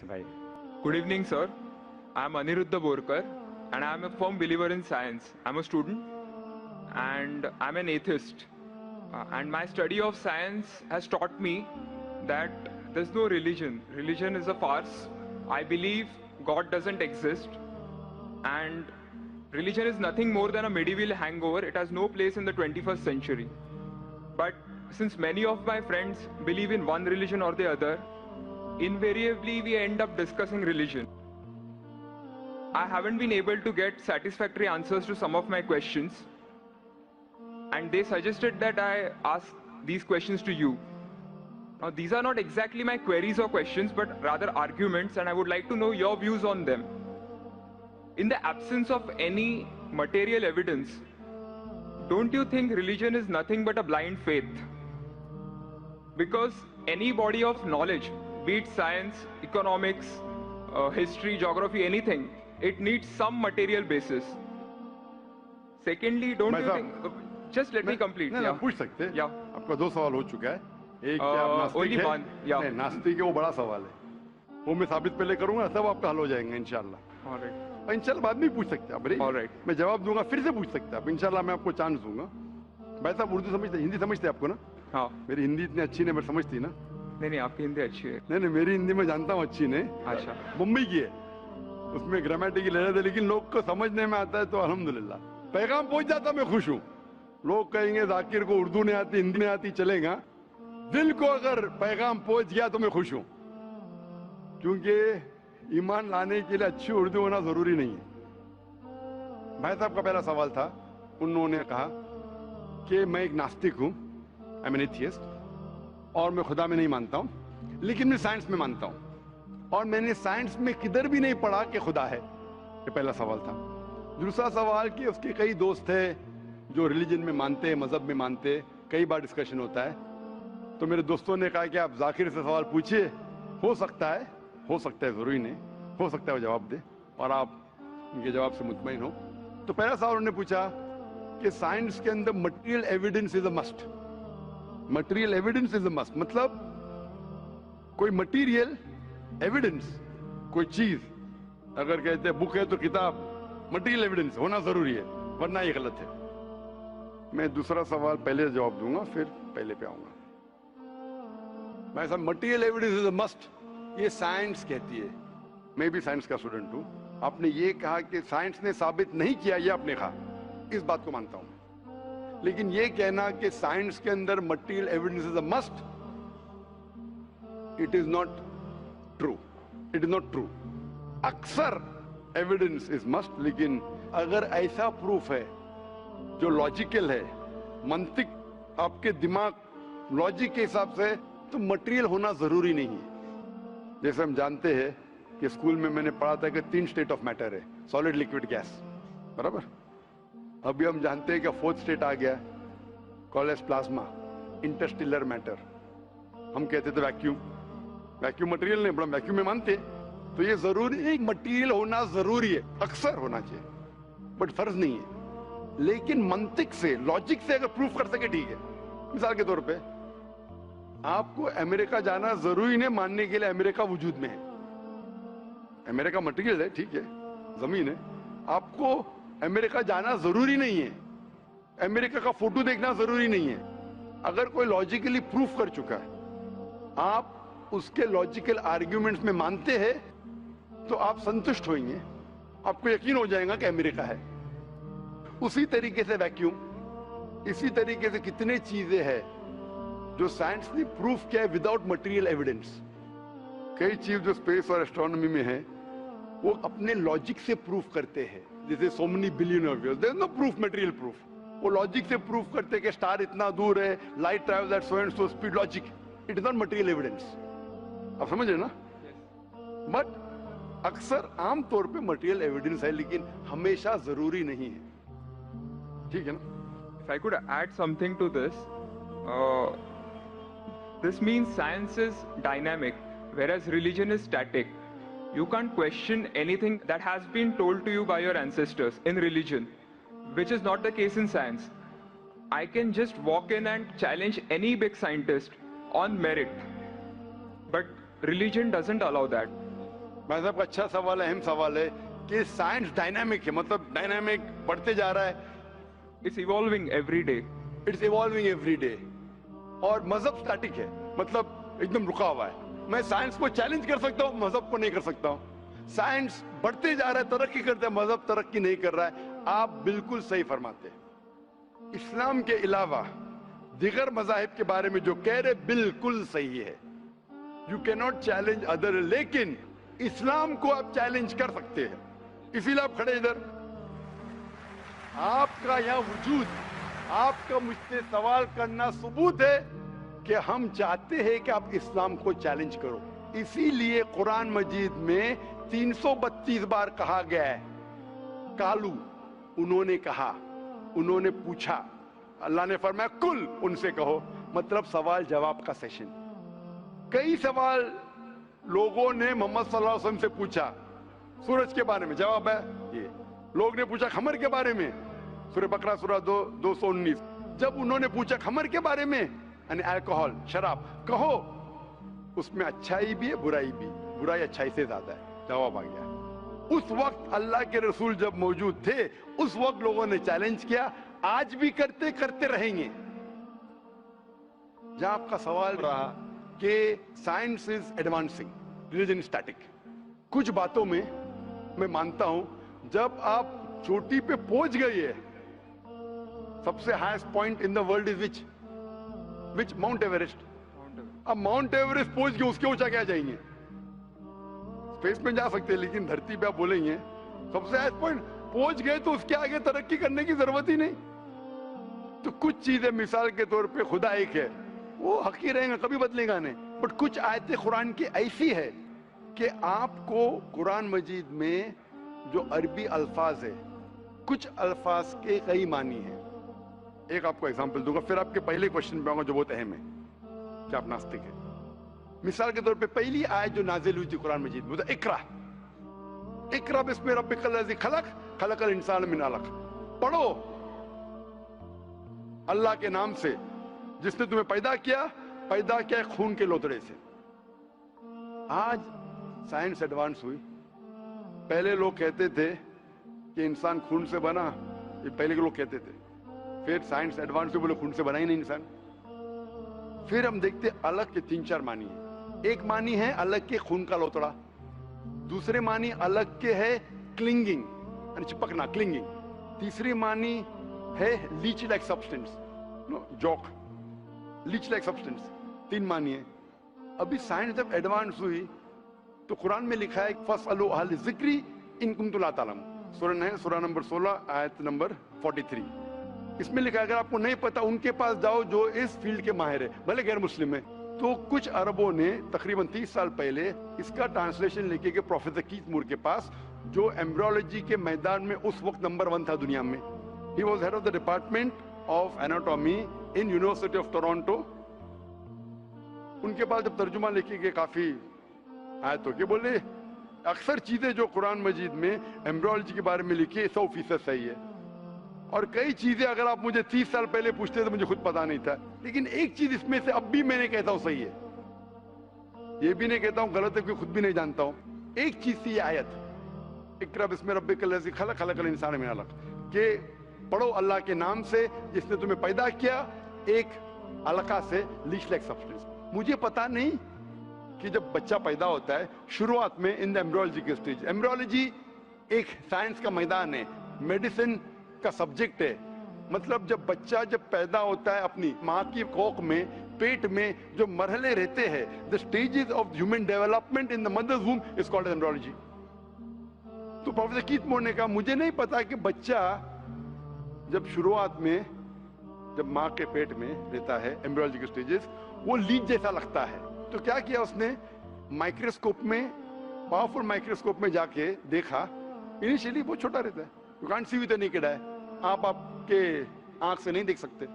से भाई? Good evening, sir. I'm Aniruddha Borkar, and I'm a firm believer in science. I'm a student, and I'm an atheist. And my study of science has taught me that there's no religion. Religion is a farce. I believe God doesn't exist, and religion is nothing more than a medieval hangover. It has no place in the 21st century. But since many of my friends believe in one religion or the other, invariably we end up discussing religion. I haven't been able to get satisfactory answers to some of my questions, and they suggested that I ask these questions to you. Now, these are not exactly my queries or questions, but rather arguments, and I would like to know your views on them. In the absence of any material evidence, don't you think religion is nothing but a blind faith? Because any body of knowledge, be it science, economics, history, geography, anything, it needs some material basis. Secondly, don't you think... Just let me complete. नहीं, पूछ सकते हैं। Yeah. आपका दो सवाल हो चुका है। एक क्या आप नास्तिक only है? one, yeah. नहीं, नास्तिक है, वो बड़ा सवाल है। वो मैं साबित पहले करूंगा, सब आपका हल हो जाएंगे इंशाल्लाह। All right. इंशाल्लाह बाद में पूछ सकते हैं आप। All right. मैं जवाब दूंगा, फिर से पूछ सकते हैं आप। इंशाल्लाह मैं आपको चांस दूंगा। भाई साहब उर्दू समझते, हिंदी समझते आपको ना? हाँ। मेरी हिंदी इतनी अच्छी नहीं, मैं समझती ना? नहीं, आपकी हिंदी अच्छी है। नहीं, मेरी हिंदी मैं जानता हूँ अच्छी नहीं। अच्छा। मुंबई की है, उसमें ग्रामेटिकल एरर है, लेकिन लोग को समझने में आता है तो अल्हम्दुलिल्लाह। पैगाम पहुंच जाता, मैं खुश हूँ। लोग कहेंगे जाकिर को उर्दू नहीं आती, हिंदी नहीं आती, चलेगा। दिल को अगर पैगाम पहुंच गया तो मैं खुश हूँ, क्योंकि ईमान लाने के लिए अच्छी उर्दू होना जरूरी नहीं है। भाई साहब का पहला सवाल था, उन्होंने कहा कि मैं एक नास्तिक हूँ, आई एम एन एथियस्ट, और मैं खुदा में नहीं मानता हूँ, लेकिन मैं साइंस में मानता हूँ, और मैंने साइंस में किधर भी नहीं पढ़ा कि खुदा है। ये पहला सवाल था। दूसरा सवाल कि उसके कई दोस्त हैं जो रिलीजन में मानते हैं, मजहब में मानते हैं, कई बार डिस्कशन होता है, तो मेरे दोस्तों ने कहा कि आप जाकिर से सवाल पूछिए, हो सकता है जरूरी नहीं, हो सकता है वो जवाब दे और आप उनके जवाब से मुतमईन हो। तो पहला सवाल उन्होंने पूछा कि साइंस के अंदर material evidence is a must. Material evidence is a must मतलब कोई मटेरियल एविडेंस, कोई चीज अगर कहते हैं बुक है तो किताब, मटेरियल एविडेंस होना जरूरी है, वरना ये गलत है। मैं दूसरा सवाल पहले जवाब दूंगा, फिर पहले पे आऊंगा। मैं सब material evidence is a must, ये साइंस कहती है। मैं भी साइंस का स्टूडेंट हूं। आपने ये कहा कि साइंस ने साबित नहीं किया, ये आपने कहा, इस बात को मानता हूं, लेकिन ये कहना कि साइंस के अंदर material evidence is a must, it is not true. It is not true. अक्सर एविडेंस इज मस्ट, लेकिन अगर ऐसा प्रूफ है जो लॉजिकल है, मंतिक आपके दिमाग लॉजिक के हिसाब से, तो मटेरियल होना जरूरी नहीं है। जैसे हम जानते हैं कि स्कूल में मैंने पढ़ा था कि 3 स्टेट ऑफ मैटर है, सॉलिड, लिक्विड, गैस, बराबर। अभी हम जानते हैं कि 4th स्टेट आ गया, कॉलेज प्लाज्मा, इंटरस्टेलर मैटर। हम कहते थे वैक्यूम, वैक्यूम मटेरियल नहीं, बड़ा वैक्यूम में मानते। तो ये जरूरी नहीं, मटेरियल होना जरूरी है, अक्सर होना चाहिए, बट फर्ज नहीं है। लेकिन मंतिक से, लॉजिक से अगर प्रूफ कर सके ठीक है। मिसाल के तौर पे आपको अमेरिका जाना जरूरी नहीं मानने के लिए अमेरिका वजूद में है। अमेरिका मटेरियल है, ठीक है, जमीन है। आपको अमेरिका जाना जरूरी नहीं है, अमेरिका का फोटो देखना जरूरी नहीं है। अगर कोई लॉजिकली प्रूफ कर चुका है, आप उसके लॉजिकल आर्ग्यूमेंट्स में मानते हैं, तो आप संतुष्ट होंगे, आपको यकीन हो जाएगा कि अमेरिका है। उसी तरीके से वैक्यूम, इसी तरीके से कितने चीजें हैं जो साइंस ने प्रूफ किया है विदाउट मटेरियल एविडेंस। कई चीज जो स्पेस और एस्ट्रोनॉमी में है, वो अपने लॉजिक से प्रूफ करते हैं, जैसे so many billion of years, there is no proof, material proof. वो लॉजिक से प्रूफ करते हैं कि स्टार इतना दूर है, light travels at so and so speed, logic, it is not material evidence. आप समझ रहे ना? बट अक्सर आमतौर पे मटेरियल एविडेंस है, लेकिन हमेशा जरूरी नहीं है, ठीक है ना? If I could add something to this, this means science is dynamic, whereas religion is static. You can't question anything that has been told to you by your ancestors in religion, which is not the case in science. I can just walk in and challenge any big scientist on merit, but religion doesn't allow that. भाई साहब का अच्छा सवाल है, अहम सवाल है कि साइंस डायनामिक है, मतलब डायनामिक बढ़ते जा रहा है, It's evolving every day. It's evolving every day. और मजहब स्टैटिक है, मतलब एकदम रुका हुआ है। मैं साइंस को चैलेंज कर सकता हूँ, मजहब को नहीं कर सकता हूँ। साइंस बढ़ते जा रहा है, तरक्की करता है, मजहब तरक्की नहीं कर रहा है। आप बिल्कुल सही फरमाते हैं। इस्लाम के अलावा दिगर मजाहिब के बारे में जो कह रहे बिल्कुल सही है। You can not challenge other, लेकिन इस्लाम को आप चैलेंज कर सकते हैं। इसीलिए आप खड़े इधर, आपका यहाँ वजूद, आपका मुझसे सवाल करना सबूत है कि हम चाहते हैं कि आप इस्लाम को चैलेंज करो। इसीलिए कुरान मजीद में 332 बार कहा गया है कालू, उन्होंने कहा, उन्होंने पूछा। अल्लाह ने फरमाया कुल, उनसे कहो, मतलब सवाल जवाब का सेशन। कई सवाल लोगों ने मोहम्मद सल्लल्लाहु अलैहि वसल्लम से पूछा, सूरज के बारे में जवाब है ये। लोग ने पूछा खमर के बारे में, सूरह बकरा सूरह 219। जब उन्होंने पूछा खमर के बारे में, यानी अल्कोहल, शराब, कहो उसमें अच्छाई भी है बुराई भी, बुराई अच्छाई से ज्यादा है, जवाब आ गया। उस वक्त अल्लाह के रसूल जब मौजूद थे, उस वक्त लोगों ने चैलेंज किया, आज भी करते रहेंगे। जहां आपका सवाल रहा कि science is advancing, religion static, कुछ बातों में मैं मानता हूं, जब आप चोटी पे पहुंच गई है, सबसे highest point in the world is which mount Everest. अब माउंट एवरेस्ट पहुंच गए, उसके ऊंचा क्या जाएंगे? स्पेस में जा सकते हैं, लेकिन धरती पे आप बोलेंगे सबसे हाईएस्ट पॉइंट पहुंच गए तो उसके आगे तरक्की करने की जरूरत ही नहीं। तो कुछ चीजें, मिसाल के तौर पे खुदा एक है, वो हकी रहेगा, कभी बदलेगा नहीं। बट कुछ आयतें कुरान की ऐसी है कि आपको कुरान मजीद में जो अरबी अल्फाज है, कुछ अल्फाज के कई मानी है। एक आपको एग्जांपल दूंगा, फिर आपके पहले क्वेश्चन पे आऊंगा जो बहुत अहम है कि आप नास्तिक है। मिसाल के तौर पे पहली आयत जो नाजिल हुई थी कुरान मजीद में, इकरा इकरा बिस्मि रब्बिकल लज़ी खलक, खलकल इंसान मिन अलक। पढ़ो अल्लाह के नाम से जिसने तुम्हें पैदा किया खून के लोतड़े से। आज साइंस एडवांस हुई। पहले लोग कहते थे कि इंसान खून से बना, ये पहले के लोग कहते थे। फिर साइंस एडवांस हुई, बोले खून से बना ही नहीं इंसान। फिर हम देखते अलग के 3-4 मानी है। एक मानी है अलग के खून का लोतड़ा, दूसरे मानी अलग के है क्लिंगिंग, चिपकना, क्लिंगिंग। तीसरी मानी है लीच लाइक सब्सटेंस, जॉक, लीच लाइक सब्सटेंस। 3 मानी है। अभी साइंस जब एडवांस हुई तो कुरान में लिखा है फसअलू अहल ज़िक्री इन कुंतुम ला तालमून, सूरह नंबर 16 आयत नंबर 43। इसमें लिखा है अगर आपको नहीं पता उनके पास जाओ जो इस फील्ड के माहिर है, भले गैर मुस्लिम है। तो कुछ अरबों ने तकरीबन 30 साल पहले इसका ट्रांसलेशन लेके गए प्रोफेसर कीथ मूर के पास, जो एम्ब्रियोलॉजी के मैदान में उस वक्त नंबर 1 था दुनिया में। He was head of the department of anatomy in university of Toronto. उनके पास जब तर्जुमा लेके गए काफी आयतों के, बोले अक्सर चीजें जो कुरान मजीद में एम्ब्रियोलॉजी के बारे में लिखी है 100% सही है, और कई चीजें अगर आप मुझे 30 साल पहले पूछते तो मुझे खुद पता नहीं था, लेकिन एक चीज इसमें से अब भी मैंने कहता हूं सही है, ये भी नहीं कहता हूं गलत है, क्योंकि खुद भी नहीं जानता हूं। एक चीज थी ये आयत इकरा बिस्मि रब्बिकल लज़ी खलक, खलकल इंसान मिन अलक, के पढ़ो अल्लाह के नाम से जिसने तुम्हें पैदा किया एक अलका से, लीच लाइक सब्सटेंस। मुझे पता नहीं कि जब बच्चा पैदा होता है शुरुआत में इन द एम्ब्रियोलॉजी के स्टेज, एम्ब्रियोलॉजी एक साइंस का मैदान है, मेडिसिन का सब्जेक्ट है। मतलब जब बच्चा जब पैदा होता है अपनी माँ की कोख में, पेट में जो मरहले रहते हैं, the stages of human development in the mother's womb is called embryology. तो प्रोफेसर कीथ मूर ने कहा मुझे नहीं पता कि बच्चा जब शुरुआत में जब माँ के पेट में रहता है, एम्ब्रियोलॉजी के स्टेजेस, वो लीच जैसा लगता है। तो क्या किया उसने, माइक्रोस्कोप में, पावरफुल माइक्रोस्कोप में जाके देखा, इनिशियली बहुत छोटा रहता है, you can't see with the naked eye, आप आपके आंख से नहीं देख सकते।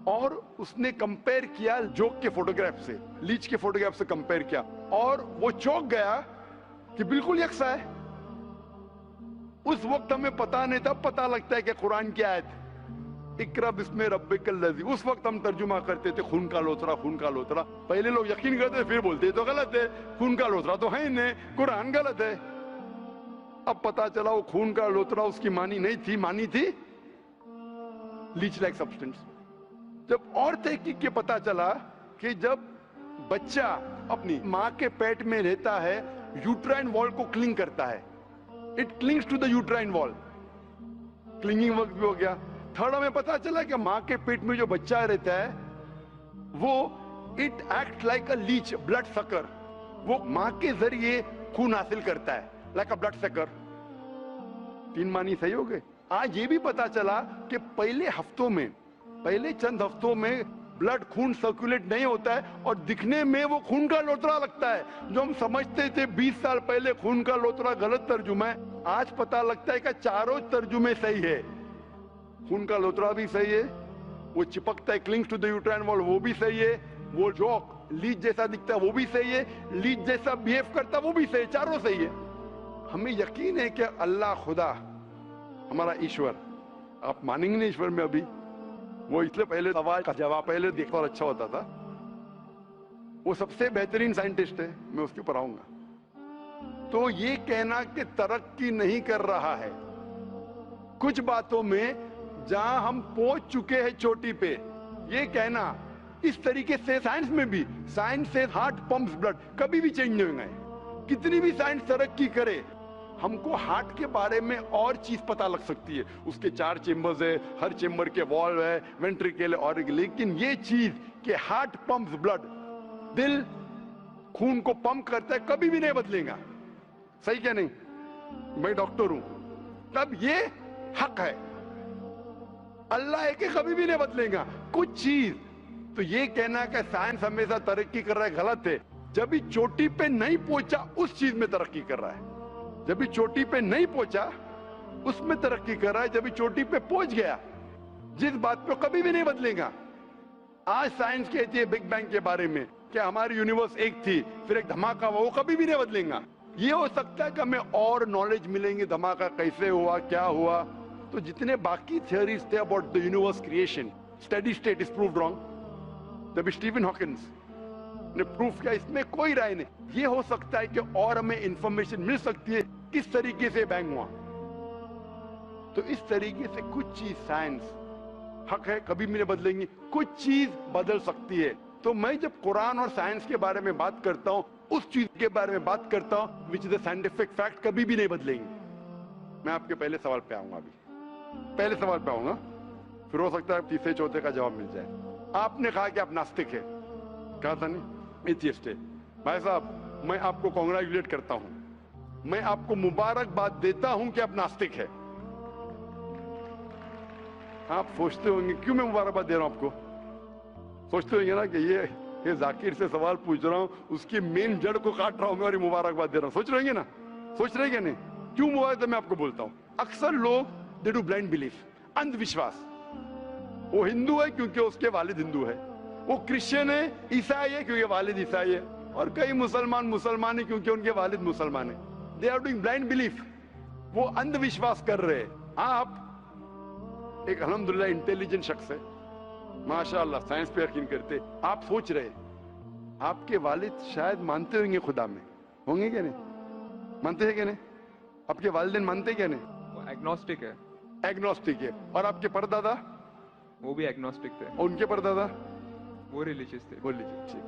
और उसने कंपेयर किया जोक के फोटोग्राफ से, लीच के फोटोग्राफ से कंपेयर किया, और वो चौंक गया कि बिल्कुल यकसा है। उस वक्त हमें पता नहीं था, पता लगता है कि कुरान की आयत اقرا بسم ربک الذی. اس وقت ہم ترجمہ کرتے تھے خون کا لوترا، خون کا لوترا. پہلے لوگ یقین کرتے تھے، پھر بولتے تو غلط ہے، خون کا لوترا تو ہے ہی نہیں، قرآن غلط ہے. اب پتا چلا وہ خون کا لوترا اس کی معنی نہیں تھی، معنی تھی لیچ لائک سبسٹنس. جب اور تحقیق کے پتا چلا کہ جب بچہ اپنی ماں کے پیٹ میں رہتا ہے یوٹرائن وال کو کلنگ کرتا ہے، اٹ کلنگز ٹو دا یوٹرائن وال. کلنگنگ وقت بھی ہو گیا. تھرڈ ہمیں پتا چلا کہ ماں کے پیٹ میں جو بچہ رہتا ہے وہ it act like a leech, blood sucker. وہ ماں کے ذریعے خون حاصل کرتا ہے لائک اے بلڈ سکر. 3 معنی صحیح ہو گئے. آج یہ بھی پتا چلا کہ پہلے چند ہفتوں میں بلڈ خون سرکولیٹ نہیں ہوتا ہے اور دکھنے میں وہ خون کا لوترا لگتا ہے. جو ہم سمجھتے تھے 20 سال پہلے خون کا لوترا غلط ترجمہ ہے، آج پتا لگتا ہے کہ چاروں ترجمے صحیح ہے. خون کا لوترا بھی صحیح ہے، وہ چپکتا ہے کلنگز ٹو دی یوٹرائن وال وہ بھی صحیح ہے، وہ جو لیچ جیسا دکھتا ہے وہ بھی صحیح ہے، لیچ جیسا بیہیو کرتا ہے وہ بھی صحیح ہے، چاروں صحیح ہے. ہمیں یقین ہے کہ اللہ خدا ہمارا ایشور، آپ مانیں گے نہیں ایشور میں ابھی، وہ اس لیے پہلے سوال کا جواب پہلے دیکھتا اور اچھا ہوتا تھا. وہ سب سے بہترین سائنٹسٹ ہے، میں اس کے اوپر آؤں گا. تو یہ کہنا کہ ترقی نہیں کر رہا ہے، کچھ باتوں میں جہاں ہم پہنچ چکے ہیں چوٹی پہ، یہ کہنا اس طریقے سے سائنس میں بھی، سائنس سے ہارٹ پمپس بلڈ، کبھی بھی چینج نہیں ہوگا. کتنی بھی سائنس ترقی کرے، ہم کو ہارٹ کے بارے میں اور چیز پتا لگ سکتی ہے. اس کے 4 چیمبرز ہے، ہر چیمبر کے والو ہے، وینٹریکل اور، لیکن یہ چیز کہ ہارٹ پمپس بلڈ، دل خون کو پمپ کرتا ہے، کبھی بھی نہیں بدلے گا. صحیح کیا نہیں؟ میں ڈاکٹر ہوں، تب یہ حق ہے. اللہ ہے کہ کبھی بھی نہیں بدلے گا. کچھ چیز تو یہ کہنا کہ سائنس ہمیشہ ترقی کر رہا ہے غلط ہے. جب بھی چوٹی پہ نہیں پہنچا اس چیز میں ترقی کر رہا ہے. جب بھی چوٹی پہ نہیں پہنچا اس میں ترقی کر رہا ہے. جب بھی چوٹی پہ پہنچ گیا جس بات پہ کبھی بھی نہیں بدلے گا. آج سائنس کہتی ہے بگ بینگ کے بارے میں کہ ہماری یونیورس ایک تھی پھر ایک دھماکہ ہوا، وہ کبھی بھی نہیں بدلیں گا. یہ ہو سکتا ہے کہ ہمیں اور نالج ملیں گے، دھماکہ کیسے ہوا، کیا ہوا. تو جتنے باقی تھیوریز تھے about the universe creation, steady state is proved wrong. جب اسٹیون ہاکنس نے پروف کیا، اس میں کوئی رائے نہیں. یہ ہو سکتا ہے کہ اور ہمیں انفارمیشن مل سکتی ہے کس طریقے سے بینگ ہوا. تو اس طریقے سے کچھ چیز سائنس حق ہے، کبھی بھی نہیں بدلیں گی، کچھ چیز بدل سکتی ہے. تو میں جب قرآن اور سائنس کے بارے میں بات کرتا ہوں، اس چیز کے بارے میں بات کرتا ہوں which is a scientific fact، کبھی بھی نہیں بدلیں گی. میں آپ کے پہلے سوال پہ آؤں گا، ابھی پہلے سوال پہ آؤں گا، پھر ہو سکتا ہے تیسرے چوتھے کا جواب مل جائے. آپ نے کہا کہ آپ ناستک ہے، کہا تھا نہیں، ایتھیسٹ ہے. بھائی صاحب میں آپ کو کانگریچولیٹ کرتا ہوں، میں آپ کو مبارکباد دیتا ہوں کہ آپ ناستک ہے. آپ سوچتے ہوں گے کیوں میں مبارکباد دے رہا ہوں آپ کو؟ سوچتے ہوں گے نا کہ یہ ذاکر سے سوال پوچھ رہا ہوں، اس کی مین جڑ کو کاٹ رہا ہوں میں اور یہ مبارکباد دے رہا ہوں. سوچ رہے ہیں نا، سوچ رہے ہیں نا کیوں مبارک؟ میں آپ کو بولتا ہوں. اکثر لوگ دے ڈو بلائنڈ بلیف، اندھ وشواس. وہ ہندو ہے کیونکہ اس کے والد ہندو ہے، وہ کرسچن ہے، عیسائی ہے کیونکہ والد عیسائی ہے، اور کئی مسلمان ہیں کیونکہ ان کے والد مسلمان ہیں. They are doing blind belief, وہ اندھ وشواس کر رہے ہیں. آپ ایک الحمدللہ انٹیلیجنٹ شخص ہے، ماشاءاللہ سائنس پہ یقین کرتے. آپ سوچ رہے آپ کے والد شاید مانتے ہوں گے خدا میں، ہوں گے کیا نہیں؟ مانتے ہیں کیا نہیں؟ آپ کے والدین مانتے کیا نہیں؟ وہ ایگنوسٹک ہے. ایگنوسٹک ہے. اور آپ کے پردادا؟ وہ بھی ایگنوسٹک تھے. اور ان کے پردادا؟ وہ ریلیجیس تھے.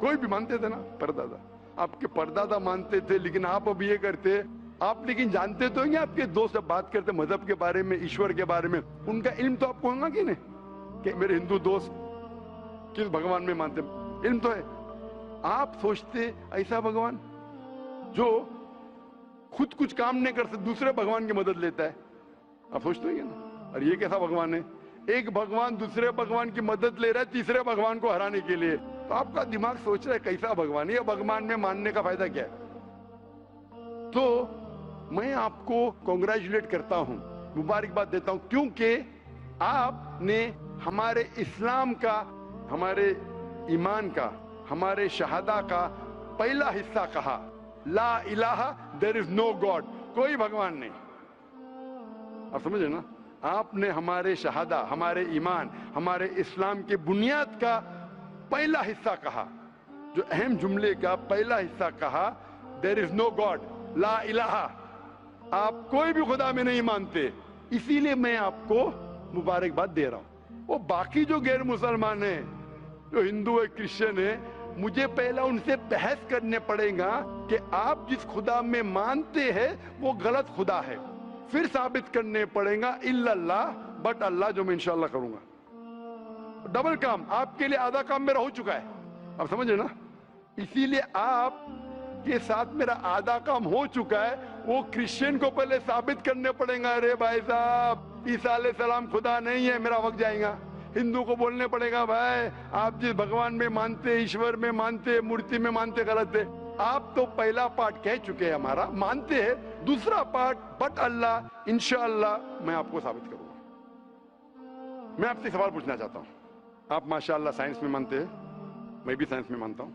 کوئی بھی مانتے تھے نا پردادا. آپ کے پردادا مانتے تھے، لیکن آپ اب یہ کرتے. آپ لیکن جانتے تو ہیں گے، آپ کے دوست جب بات کرتے مذہب کے بارے میں، ایشور کے بارے میں، ان کا علم تو آپ کو ہوگا کہ نہیں کہ میرے ہندو دوست کس بھگوان میں مانتے؟ علم تو ہے. آپ سوچتے ایسا بھگوان جو خود کچھ کام نہیں کر سکتے، دوسرے بھگوان کی مدد لیتا ہے. آپ سوچتے ہیں نا، اور یہ کیسا بھگوان ہے؟ ایک بھگوان دوسرے بھگوان کی مدد لے رہا ہے تیسرے بھگوان کو ہرانے کے لیے. تو آپ کا دماغ سوچ رہا ہے کیسا بھگوان ہے، یہ بھگوان میں ماننے کا فائدہ کیا ہے؟ تو میں آپ کو کانگریچولیٹ کرتا ہوں، مبارکباد دیتا ہوں، کیونکہ آپ نے ہمارے اسلام کا، ہمارے ایمان کا، ہمارے شہادہ کا پہلا حصہ کہا، لا الہ، دیر از نو گاڈ، کوئی بھگوان نہیں. آپ سمجھے نا؟ आपने हमारे शहादा, हमारे ईमान, हमारे इस्लाम के बुनियाद का पहला हिस्सा कहा, जो अहम जुमले का पहला हिस्सा कहा, देयर इज नो गॉड, ला इलाहा, आप कोई भी खुदा में नहीं मानते, इसीलिए मैं आपको मुबारकबाद दे रहा हूं। वो बाकी जो गैर मुसलमान है, जो हिंदू है, क्रिश्चियन है, मुझे पहला उनसे बहस करने पड़ेगा कि आप जिस खुदा में मानते हैं वो गलत खुदा है, फिर साबित करने पड़ेगा इल्लल्लाह, बट अल्लाह, जो मैं इंशाल्लाह करूंगा। डबल काम, आपके लिए आधा काम मेरा हो चुका है, आप समझ रहे ना? इसीलिए आप के साथ मेरा आधा काम हो चुका है, वो क्रिश्चियन को पहले साबित करने पड़ेगा, अरे भाई साहब ईसा अलैहिस्सलाम खुदा नहीं है, मेरा वक्त जाएगा। हिंदू को बोलने पड़ेगा, भाई आप जिस भगवान में मानते, ईश्वर में मानते, मूर्ति में मानते, गलत है। आप तो पहला पार्ट कह चुके हैं हमारा, मानते हैं, दूसरा पार्ट बट अल्लाह, इंशाअल्लाह मैं आपको साबित करूंगा। मैं आपसे सवाल पूछना चाहता हूं, आप माशाअल्लाह साइंस में मानते हैं, मैं भी साइंस में मानता हूं,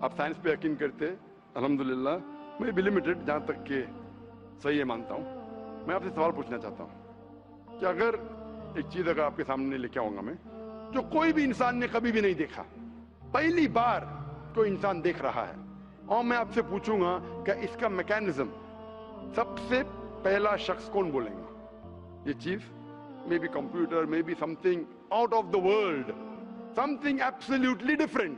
आप साइंस पे यकीन करते हैं, अल्हम्दुलिल्लाह, मैं भी लिमिटेड जहां तक के सही है मानता हूं। मैं आपसे सवाल पूछना चाहता हूं कि अगर एक चीज अगर आपके सामने लेके आऊंगा मैं, जो कोई भी इंसान ने कभी भी नहीं देखा, पहली बार कोई इंसान देख रहा है, और मैं आपसे पूछूंगा कि इसका मैकेनिज्म, सबसे पहला शख्स कौन बोलेगा? ये चीज may be computer, may be something out of the world, something absolutely different,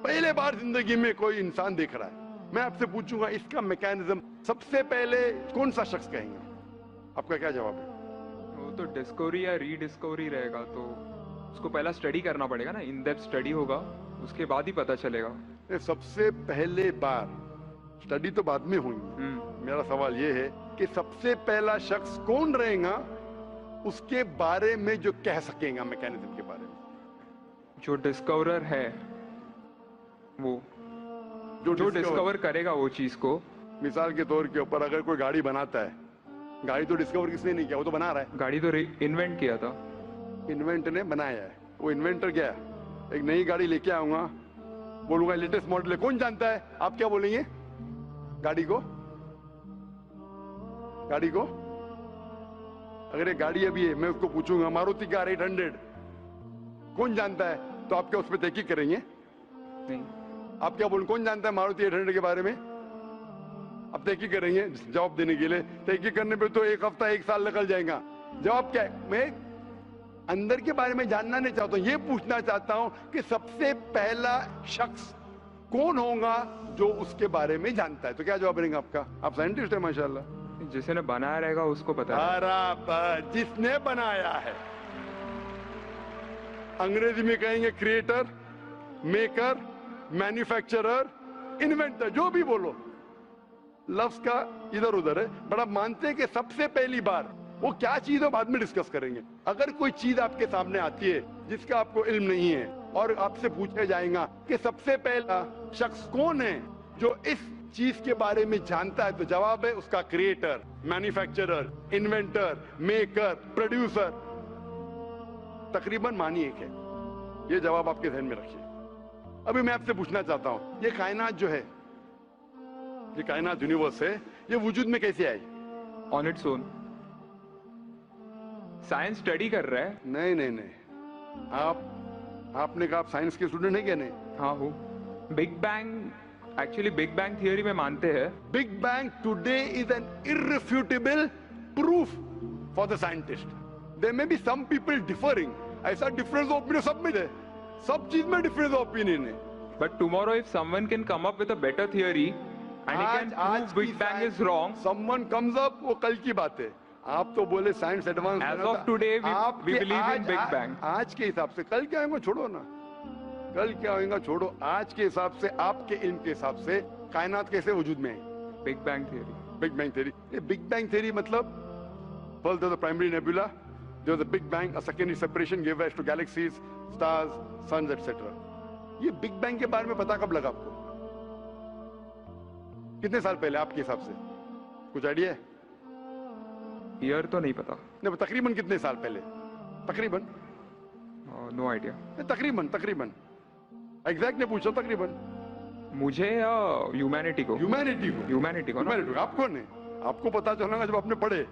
पहले बार जिंदगी में कोई इंसान देख रहा है। मैं आपसे पूछूंगा इसका मैकेनिज्म सबसे पहले कौन सा शख्स कहेंगे? आपका क्या जवाब है? वो तो डिस्कवरी या रीडिस्कवरी रहेगा, तो उसको पहला स्टडी करना पड़ेगा ना, इन डेप्थ स्टडी होगा, उसके बाद ही पता चलेगा। सबसे पहले बार स्टडी तो बाद में हुई, मेरा सवाल ये है कि सबसे पहला शख्स कौन रहेगा उसके बारे में जो कह सकेगा मैकेनिज्म के बारे में? जो डिस्कवरर है, वो जो डिस्कवर करेगा वो चीज को। मिसाल के तौर के ऊपर अगर कोई गाड़ी बनाता है, गाड़ी तो डिस्कवर किसने नहीं किया, वो तो बना रहा है। गाड़ी तो इन्वेंट किया था, इन्वेंट ने बनाया है, वो इन्वेंटर क्या है? एक नई गाड़ी लेके आऊंगा, बोलूंगा लेटेस्ट मॉडल है, कौन जानता है? आप क्या बोलेंगे? गाड़ी को, गाड़ी को अगर ये गाड़ी अभी है, मैं उसको पूछूंगा मारुति कार 800 कौन जानता है, तो आप क्या उस पर तहकीक करेंगे? नहीं। आप क्या बोलेंगे, कौन जानता है मारुति 800 के बारे में? आप तहकीक करेंगे जवाब देने के लिए, तहकीक करने पे तो एक हफ्ता, एक साल निकल जाएगा। जवाब क्या है? मैं अंदर के बारे में जानना नहीं चाहता हूं, ये पूछना चाहता हूं कि सबसे पहला शख्स कौन होगा जो उसके बारे में जानता है। तो क्या जवाब रहेगा आपका? आप साइंटिस्ट है माशाल्लाह। जिसने बनाया रहेगा उसको पता है। बराबर, जिसने बनाया है। अंग्रेजी में कहेंगे क्रिएटर, मेकर, मैन्युफैक्चरर, इन्वेंटर, जो भी बोलो, लफ्ज का इधर उधर है, बड़ा मानते हैं कि सबसे पहली बार वो क्या चीज है बाद में डिस्कस करेंगे। अगर कोई चीज आपके सामने आती है जिसका आपको इल्म नहीं है और आपसे पूछा जाएगा कि सबसे पहला शख्स कौन है जो इस चीज के बारे में जानता है, तो जवाब है उसका creator, manufacturer, inventor, maker, producer. तकरीबन मानी एक है। ये जवाब आपके ध्यान में रखिए। अभी मैं आपसे पूछना चाहता हूं, ये कायनात जो है, ये कायनात यूनिवर्स है, ये वजूद में कैसे आई? On its own. Science study कर रहा है। नहीं नहीं नहीं, आपने कहा आप साइंस के स्टूडेंट है क्या? नहीं। हाँ हूँ। Big bang, actually big bang theory में मानते हैं। Big bang today is an irrefutable proof for the scientist. There may be some people differing, ऐसा डिफरेंस ऑफ ओपिनियन सब में है, सब चीज में डिफरेंस ऑफ ओपिनियन है। But tomorrow if someone can come up with a better theory and he can prove big bang is wrong, someone comes up, वो कल की बात है। आप तो बोले science advance, age of today we believe in big bang. आज के हिसाब से, कल क्या होगा छोड़ो ना, कल क्या होगा छोड़ो, आज के हिसाब से, आपके इल्म के हिसाब से कायनात कैसे वजूद में है? Big bang theory. Big bang theory. ये बिग बैंग थियरी मतलब first the primary nebula, there was a big bang, a secondary separation gave rise to galaxies, stars, suns, etc. ये बिग बैंग के बारे में पता कब लगा आपको? कितने साल पहले आपके हिसाब से? कुछ आइडिया है? ईयर तो नहीं पता। नहीं, तकरीबन कितने साल पहले? तकरीबन? No idea. तकरीबन एग्जैक्ट ने पूछा, तकरीबन। मुझे या ह्यूमैनिटी को? ह्यूमैनिटी को ना? आपको नहीं, आपको पता चलेगा जब आपने पढ़े।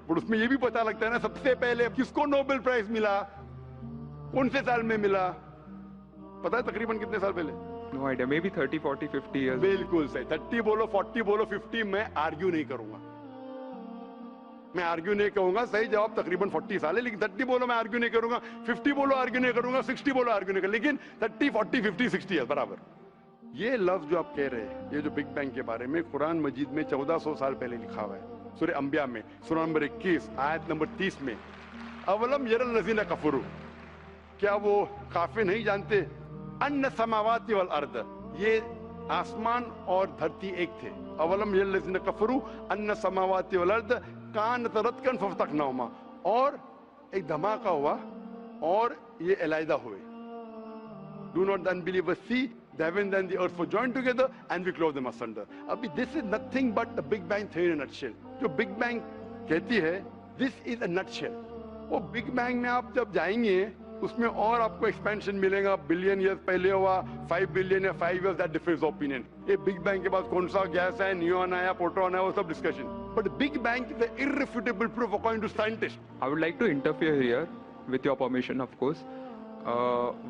पर उसमें ये भी पता लगता है ना सबसे पहले किसको नोबेल प्राइज मिला, कौन से साल में मिला, पता है तकरीबन कितने साल पहले? No idea. Maybe 30, 40, 50 years. बिल्कुल सही. 30 बोलो, 40 बोलो, 50, मैं आर्ग्यू नहीं करूंगा. मैं आर्ग्यू नहीं कहूंगा. सही जवाब तकरीबन 40 साल है, लेकिन 30 बोलो मैं आर्ग्यू नहीं करूंगा, 50 बोलो आर्ग्यू नहीं करूंगा, 60 बोलो आर्ग्यू नहीं करूंगा, लेकिन 30, 40, 50, 60 है बराबर. ये लफ्ज जो आप कह रहे हैं, ये जो बिग बैंग के बारे में कुरान मजीद में 1400 साल पहले लिखा हुआ है. सूरह अंबिया में सूरह नंबर 21 आयत नंबर 30 में, अवलम यरल लज़ीना कफरू, क्या वो काफिर नहीं जानते, अन्ना समावाति वल अर्द, ये आसमान और धरती एक थे. अवलम यरल लज़ीना कफरू अन्ना समावाति वल अर्द कानत रतकन फफ्तकनाहुमा, और एक धमाका हुआ और ये अलहदा हुए. Do not the unbelievers see the heavens and the earth were joined together and we clove them asunder. अभी this is nothing but the Big Bang theory in a nutshell. जो Big Bang कहती है, this is a nutshell. वो Big Bang में आप जब जाएंगे उसमें और आपको एक्सपेंशन मिलेगा. बिलियन ईयर्स पहले हुआ, 5 बिलियन या 5 years, that differs opinion. ये बिग बैंग के बाद कौन सा गैस है, न्यूट्रॉन आया, प्रोटॉन आया, वो सब discussion. But big bang is an irrefutable proof according to scientists. I would like to interfere here, with your permission, of course.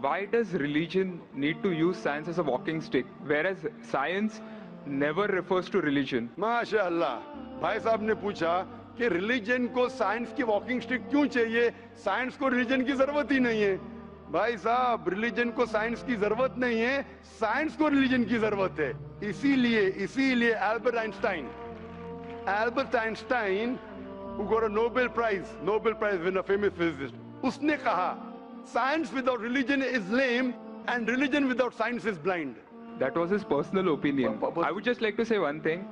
Why does religion need to use science as a walking stick, whereas science never refers to religion? माशाअल्लाह, भाई साहब ने पूछा कि religion को science की walking stick क्यों चाहिए, साइंस को रिलीजन की जरूरत ही नहीं है. भाई साहब, रिलीजन को साइंस की जरूरत नहीं है, साइंस को रिलीजन की जरूरत है. इसीलिए Albert Einstein who got a Nobel Prize winner, famous physicist, उसने कहा science without religion is lame and religion without science is blind. That was his personal opinion. I would just like to say one thing.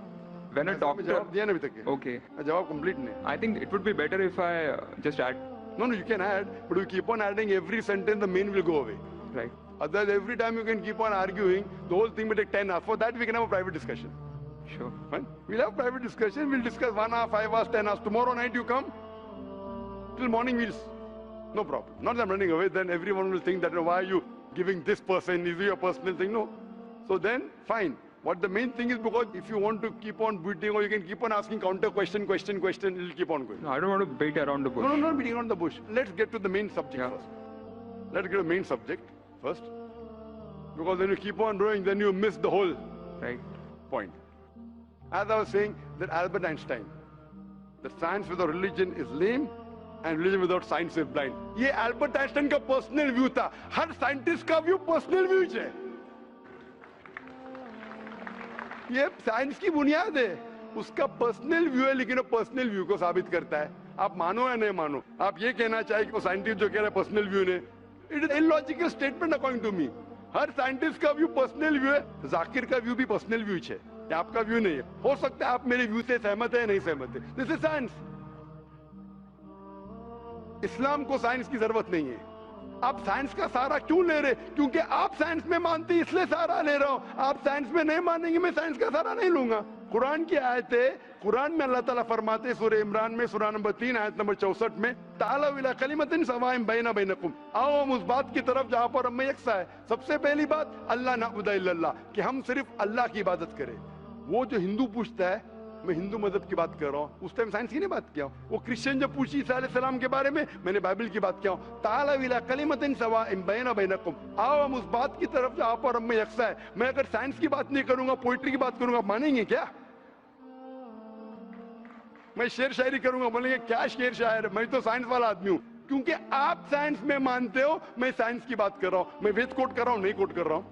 When a doctor... जवाब दिया ना अभी तक. Okay. जवाब complete नहीं. I think it would be better if I just add. No, you can add, but you keep on adding every sentence, the main will go away. Right. Otherwise, every time you can keep on arguing, the whole thing will take 10 hours. For that, we can have a private discussion. Sure. Fine? We'll have private discussion. We'll discuss 1 hour, 5 hours, 10 hours. Tomorrow night you come. Till morning no problem. Not that I'm running away. Then everyone will think that why are you giving this person? Is it your personal thing? No. So then, fine. What the main thing is, because if you want to keep on beating or you can keep on asking counter question, it'll keep on going. No, I don't want to beat around the bush. No, not beating around the bush. Let's get to the main subject first. Let's get to the main subject first. Because when you keep on rowing, then you miss the whole point. As I was saying, that Albert Einstein, that science without religion is lame and religion without science is blind. ये Albert Einstein का personal view था. हर scientist का view personal view है. ये science की बुनियाद है. उसका पर्सनल व्यू है, लेकिन वो पर्सनल व्यू को साबित करता है. आप मानो या नहीं मानो, आप ये कहना चाहे कि वो साइंटिस्ट जो कह रहा है पर्सनल व्यू ने, it is illogical statement according to me. हर साइंटिस्ट का व्यू पर्सनल व्यू है. जाकिर का व्यू भी पर्सनल व्यू है, आपका व्यू नहीं है. हो सकता है आप मेरे व्यू से सहमत है, नहीं सहमत है. This is science. इस्लाम को साइंस की जरूरत नहीं है. आप साइंस का सहारा क्यों ले रहे? क्योंकि आप साइंस में मानते, इसलिए सहारा ले रहा हूं. आप साइंस में नहीं मानेंगे, मैं साइंस का सहारा नहीं लूंगा. कुरान की आयत है, कुरान में अल्लाह ताला फरमाते, सूरह इमरान में सूरह नंबर 3 आयत नंबर 64 में, तालू इला कलिमतिन सवाइन बैना बैनकुम, आओ हम उस बात की तरफ जहां पर हम यकसा है. सबसे पहली बात, अल्लाह नअबुद इल्लल्लाह, कि हम सिर्फ अल्लाह की इबादत करें. वो जो हिंदू पूछता है, मैं हिंदू मजहब की बात कर रहा हूँ, उस टाइम साइंस की नहीं बात किया. वो क्रिश्चियन जब पूछी ईसा अलैहिस्सलाम के बारे में, मैंने बाइबल की बात किया. ताला इला कलिमतिन सवाइन बैना बैनकुम, आओ हम उस बात की तरफ जहां पर हम यकसा है. मैं अगर साइंस की बात नहीं करूंगा, पोइट्री की बात करूंगा, मानेंगे क्या? मैं शेर शायरी करूंगा, बोलेंगे क्या शेर शायर, मैं तो साइंस वाला आदमी हूं. क्योंकि आप साइंस में मानते हो, मैं साइंस की बात कर रहा हूं. मैं वेद कोट कर रहा हूं, नहीं कोट कर रहा हूं.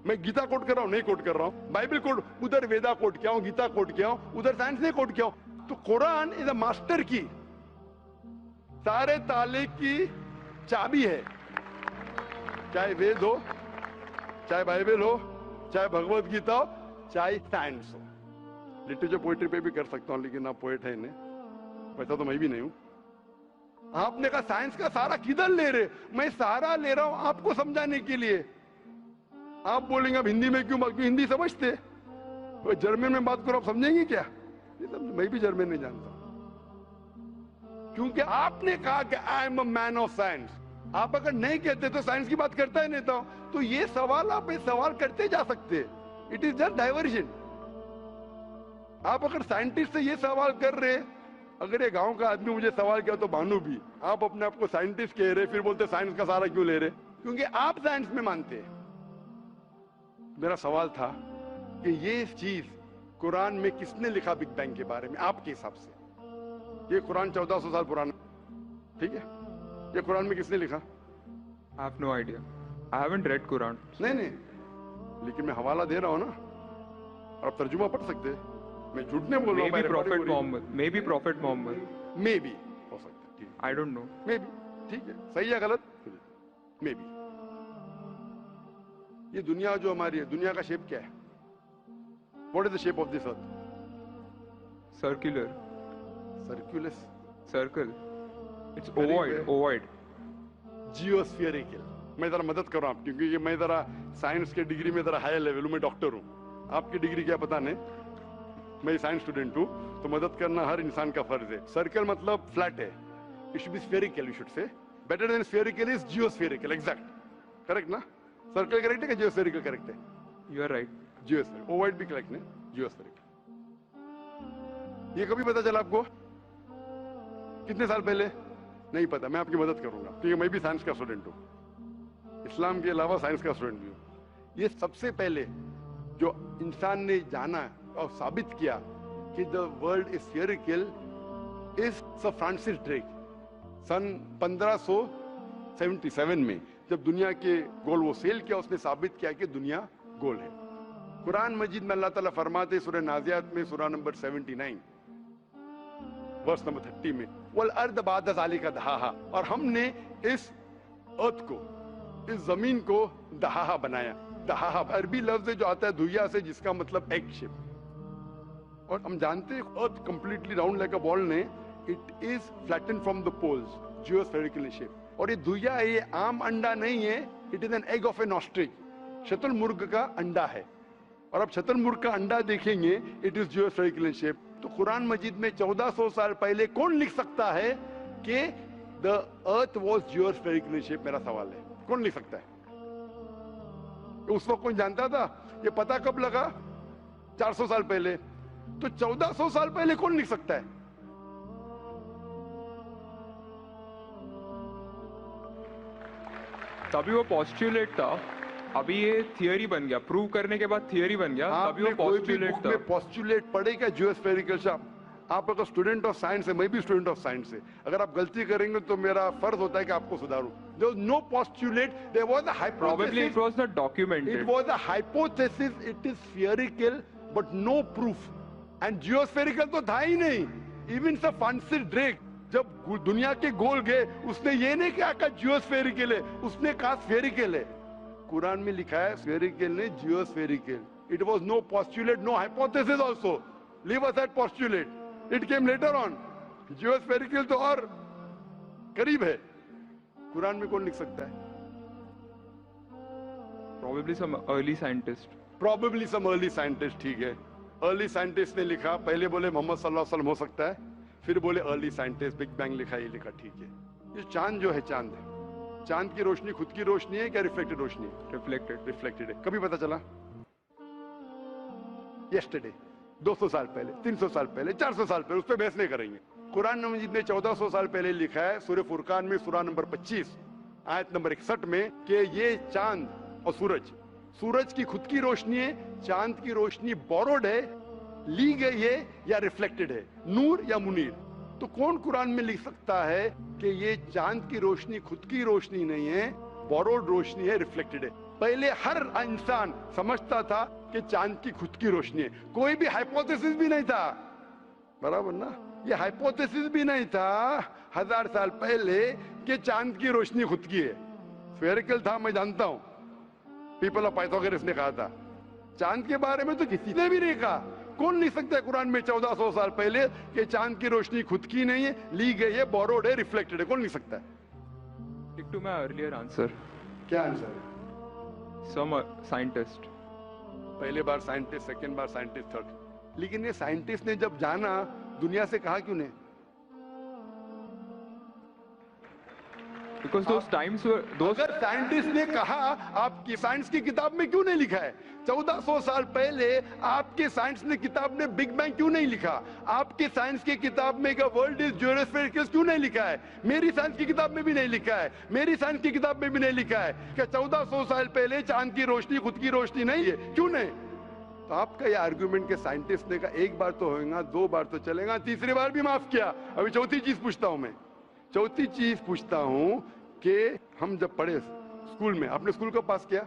मैं गीता कोट कर रहा हूं, नहीं कोट कर रहा हूं. बाइबल कोट, उधर वेदा कोट किया हूं, गीता कोट किया हूं, उधर साइंस नहीं कोट किया हूं. तो कुरान इज अ मास्टर की, सारे ताले की चाबी है. चाहे वेद हो, चाहे बाइबल हो, चाहे भगवत गीता हो, चाहे साइंस हो. लिटरेचर पोएट्री पे भी कर सकता हूं, लेकिन आप पोएट है नहीं, वैसा तो मैं भी नहीं हूं. आपने कहा साइंस का सहारा किधर ले रहे? मैं सहारा ले रहा हूं आपको समझाने के लिए. आप बोलेंगे अब हिंदी में क्यों? हिंदी समझते? जर्मन में बात करो, आप समझेंगे क्या? मैं भी जर्मन नहीं जानता. क्योंकि आपने कहा कि I am a man of science. आप अगर नहीं कहते तो साइंस की बात करता ही नहीं था. तो ये सवाल आप सवाल करते जा सकते. It is just diversion. आप अगर साइंटिस्ट से ये सवाल कर रहे अगर ये गांव का आदमी मुझे सवाल किया तो भानु भी, आप अपने आप को साइंटिस्ट कह रहे, फिर बोलते साइंस का सहारा क्यों ले रहे? क्योंकि आप साइंस में मानते हैं। मेरा सवाल था कि ये चीज कुरान में किसने लिखा बिग बैंग के बारे में आपके हिसाब से? ये कुरान 1400 साल पुराना, ठीक है? ये कुरान में किसने लिखा? I have no idea. I haven't read Quran. नहीं, लेकिन मैं हवाला दे रहा हूं ना, और आप तर्जुमा पढ़ सकते हैं। मैं झूठ नहीं बोल रहा हूं। Maybe Prophet Muhammad. Maybe Prophet Muhammad. May be हो सकता है, ठीक है। I don't know. May be, ठीक है, सही है गलत? May be. ये दुनिया जो हमारी है, दुनिया का शेप क्या है? What is the shape of this earth? Circular. सर्कुलस, Circle. It's Very ovoid. well. Ovoid. जियोस्फियरिकल। मैं जरा मदद कर रहा हूं, क्योंकि ये मैं जरा साइंस के डिग्री में जरा हाई लेवल हूं, मैं डॉक्टर हूं। आपकी डिग्री क्या पता नहीं, मैं साइंस स्टूडेंट हूं, तो मदद करना हर इंसान का फर्ज है। सर्कल मतलब फ्लैट है, it should be spherical, you should say. Better than spherical is geospherical, exact, correct ना? सर्कल करेक्ट है कि जियोस्फेरिकल करेक्ट है? You are right. Geospherical, ovoid भी करेक्ट है, जियोस्फेरिकल। ये कभी पता चला आपको? कितने साल पहले? नहीं पता, मैं आपकी मदद करूंगा, क्योंकि मैं भी साइंस का स्टूडेंट हूं, इस्लाम के अलावा साइंस का स्टूडेंट भी हूं। ये सबसे पहले जो इंसान ने जाना और साबित किया कि the world is spherical is sir Francis Drake. सन 1577 में जब दुनिया के गोल वो सेल किया, उसने साबित किया कि दुनिया गोल है। कुरान मजीद में अल्लाह ताला फरमाते सूरह नाज़ियात में सूरह नंबर 79 वर्स नंबर 30 में, वल अर्द बाद ज़ालिका दहाहा, और हमने इस अर्थ को, इस जमीन को दहाहा बनाया। दहाहा अरबी लफ्ज जो आता है धुइया से, जिसका मतलब एग शेप। और हम जानते हैं earth completely round like a ball ने, it is flatten from the poles, geospherical shape. और ये धुइया है, ये आम अंडा नहीं है, it is an egg of an ostrich, शतुरमुर्ग का अंडा है। और अब शतुरमुर्ग का अंडा देखेंगे, इट इज जियोस्फेरिकल शेप। तो कुरान मजीद में 1400 साल पहले कौन लिख सकता है कि द अर्थ वाज जियोस्फेरिकल शेप? मेरा सवाल है, कौन लिख सकता है? उस वक्त कौन जानता था? ये पता कब लगा? 400 साल पहले। तो 1400 साल पहले कौन लिख सकता है? तभी वो पोस्टुलेट था, अभी ये थियरी बन गया, प्रूव करने के बाद थियरी बन गया, तभी वो पोस्टुलेट था। पोस्टुलेट पढ़ेगा जियोस्फेरिकल शेप। आप अगर स्टूडेंट ऑफ साइंस है, मैं भी स्टूडेंट ऑफ साइंस है, अगर आप गलती करेंगे तो मेरा फर्ज होता है कि आपको सुधारूं। There was no postulate, there was a hypothesis. Probably it was not documented. It was a hypothesis, it is spherical, but no proof. And geospherical तो था ही नहीं। Even Sir Francis Drake जब दुनिया के गोल गए, उसने ये नहीं कहा कि जियोस्फेरिकल है, उसने कहा स्फेरिकल है। कुरान में लिखा है स्फेरिकल ने जियोस्फेरिकल। It was no postulate, no hypothesis also. Leave aside postulate. It came later on. जियोस्फेरिकल तो और करीब है। कुरान में कौन लिख सकता है? Probably some early scientist. Probably some early scientist, ठीक है। अर्ली साइंटिस्ट ने लिखा, पहले बोले मोहम्मद सल्लल्लाहु अलैहि वसल्लम हो सकता है, फिर बोले अर्ली साइंटिस्ट, बिग बैंग लिखा, ये लिखा, ठीक है। ये चांद जो है, चांद है, चांद की रोशनी खुद की रोशनी है क्या रिफ्लेक्टेड रोशनी है? रिफ्लेक्टेड है। कभी पता चला? यस्टरडे, 200 साल पहले, 300 साल पहले, 400 साल पहले, उस पर बहस नहीं करेंगे। कुरान मजीद ने 1400 साल पहले लिखा है सूरह फुरकान में सूरह नंबर 25 आयत नंबर 61 में कि ये चांद और सूरज की खुद की रोशनी है, चांद की रोशनी बोरोड है, ली गई है या रिफ्लेक्टेड है, नूर या मुनीर। तो कौन कुरान में लिख सकता है कि ये चांद की रोशनी खुद की रोशनी नहीं है, बोरोड रोशनी है, रिफ्लेक्टेड है? पहले हर इंसान समझता था कि चांद की खुद की रोशनी है, कोई भी हाइपोथेसिस भी नहीं था, बराबर ना? ये हाइपोथेसिस भी नहीं था 1000 साल पहले कि चांद की रोशनी खुद की है। स्फेरिकल था, मैं जानता हूं, पीपल ऑफ पाइथागोरस ने कहा था। चांद के बारे में तो किसी ने भी नहीं कहा। कौन लिख सकता है कुरान में 1400 साल पहले कि चांद की रोशनी खुद की नहीं है, ली गई है, बोरोड है, रिफ्लेक्टेड है? कौन लिख सकता है? Stick to my earlier answer. क्या आंसर है? Some scientist. पहले बार साइंटिस्ट, सेकेंड बार साइंटिस्ट, थर्ड। लेकिन ये साइंटिस्ट ने जब जाना, दुनिया से कहा क्यों नहीं? Because those times were those. अगर साइंटिस्ट ने कहा, आपकी साइंस की किताब में क्यों नहीं लिखा है? 1400 साल पहले आपके साइंस ने किताब में बिग बैंग क्यों नहीं लिखा? आपके साइंस की किताब में वर्ल्ड इज ज्योमेट्रिकल क्यों नहीं लिखा है? मेरी साइंस की किताब में भी नहीं लिखा है, मेरी साइंस की किताब में भी नहीं लिखा है कि 1400 साल पहले चांद की रोशनी खुद की रोशनी नहीं है, क्यों नहीं? तो आपका ये आर्गुमेंट के साइंटिस्ट ने कहा एक बार तो होगा, दो बार तो चलेगा, तीसरी बार भी माफ किया। अभी चौथी चीज पूछता हूं मैं, चौथी चीज पूछता हूं कि हम जब पढ़े स्कूल में, आपने स्कूल कब पास किया?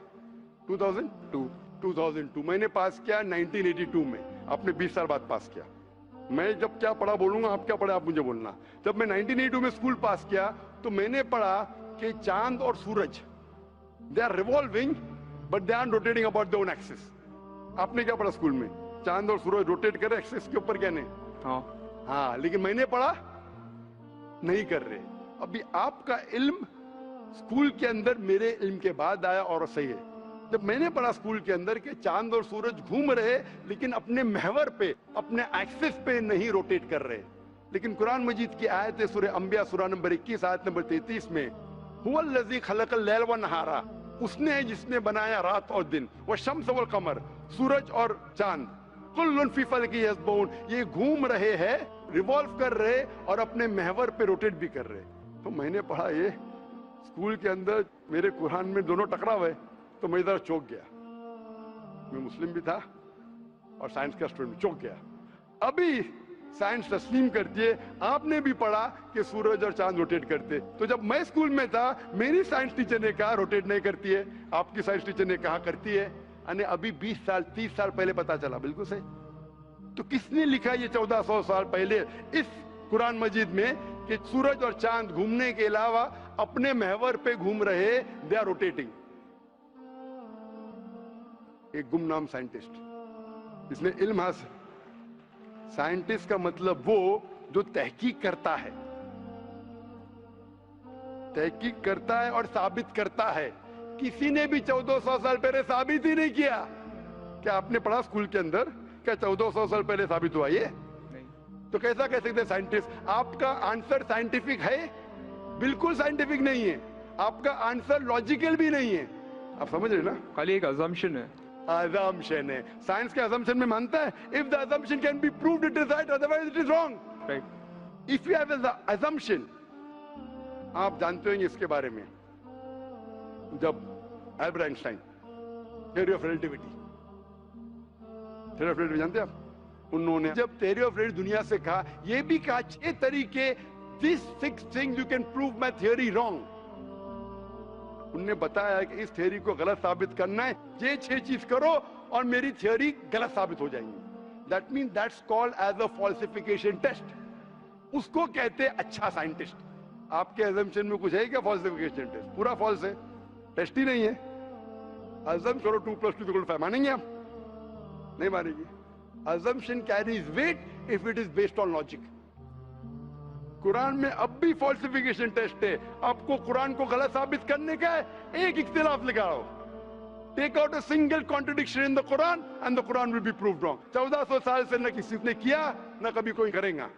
2002 मैंने पास किया 1982 में, आपने 20 साल बाद पास किया। मैं जब क्या पढ़ा बोलूंगा, आप क्या पढ़े आप मुझे बोलना। जब मैं 1982 में स्कूल पास किया तो मैंने पढ़ा कि चांद और सूरज they are revolving but they are rotating about their own axis. आपने क्या पढ़ा स्कूल में? चांद और सूरज रोटेट कर रहे एक्सिस के ऊपर, क्या नहीं? हाँ, लेकिन मैंने पढ़ा नहीं कर रहे। अभी आपका इल्म स्कूल के अंदर मेरे इल्म के बाद आया और सही है। जब मैंने पढ़ा स्कूल के अंदर कि चांद और सूरज घूम रहे लेकिन अपने महवर पे, अपने एक्सिस पे नहीं रोटेट कर रहे। लेकिन कुरान मजीद की आयत है सूरह अंबिया सूरह नंबर 21 आयत नंबर 33 में, हुवल्लज़ी खलक़ल लैल व नहारा, उसने है जिसने बनाया रात और दिन, व शम्स वल कमर, सूरज और चांद, कुल्लुन फी फलकी यस्बहून, ये घूम रहे हैं, रिवॉल्व कर रहे और अपने महवर पे रोटेट भी कर रहे। तो मैंने पढ़ा ये स्कूल के अंदर, मेरे कुरान में दोनों टकरा हुए, तो मैं इधर चौंक गया। मैं मुस्लिम भी था और साइंस का स्टूडेंट, चौंक गया। अभी साइंस तस्लीम करती है, आपने भी पढ़ा कि सूरज और चांद रोटेट करते। तो जब मैं स्कूल में था मेरी साइंस टीचर ने कहा रोटेट नहीं करती है, आपकी साइंस टीचर ने कहा करती है। यानी अभी 20 साल 30 साल पहले पता चला, बिल्कुल सही। तो किसने लिखा ये 1400 साल पहले इस कुरान मजीद में कि सूरज और चांद घूमने के अलावा अपने महवर पे घूम रहे, दे आर रोटेटिंग? एक गुमनाम साइंटिस्ट, इसने इल्म हासिल। साइंटिस्ट का मतलब वो जो तहकीक करता है, तहकीक करता है और साबित करता है। किसी ने भी 1400 साल पहले साबित ही नहीं किया। क्या आपने पढ़ा स्कूल के अंदर क्या 1400 साल पहले साबित हुआ ये? तो कैसा कह सकते साइंटिस्ट? आपका आंसर साइंटिफिक है? बिल्कुल साइंटिफिक नहीं है। आपका आंसर लॉजिकल भी नहीं है। आप समझ रहे ना? खाली एक अजम्पशन है। अजम्पशन है। साइंस के अजम्पशन में मानता है if the assumption can be proved it is right, otherwise it is wrong. Right. If you have an assumption, आप जानते होंगे इसके बारे में, जब Albert Einstein theory of relativity, theory of relativity जानते हैं आप? उन्होंने जब थ्योरी ऑफ रिलेटिविटी दुनिया से कहा, ये भी कहा 6 तरीके, this 6 things you can prove my theory wrong. उन्होंने बताया कि इस थ्योरी को गलत साबित करना है, ये 6 चीज करो और मेरी थ्योरी गलत साबित हो जाएंगी। That mean that's called as a falsification test. उसको कहते हैं अच्छा साइंटिस्ट। आपके अजम्पशन में कुछ है क्या फॉल्सिफिकेशन टेस्ट? पूरा फॉल्स है, टेस्ट ही नहीं है। अजम करो 2 + 2 = 5, मानेंगे आप? नहीं मानेंगे। assumption carries weight if it is based on logic. Quran में अब भी फॉल्सिफिकेशन टेस्ट है। आपको कुरान को गलत साबित करने का है, एक इख्तिलाफ लगाओ, take out a single contradiction in the Quran and the Quran will be proved wrong. 1400 साल से न किसी ने किया न कभी कोई करेगा।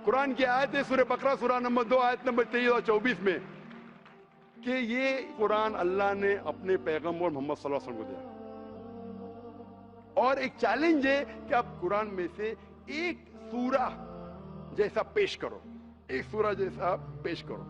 कुरान की आयत है सूरह बकरा सूरह नंबर 2 आयत नंबर 23 और 24 में कि ये कुरान अल्लाह ने अपने पैगंबर मोहम्मद सल्लल्लाहु अलैहि वसल्लम को दिया। और एक चैलेंज है कि आप कुरान में से एक सूरा जैसा पेश करो, एक सूरा जैसा पेश करो।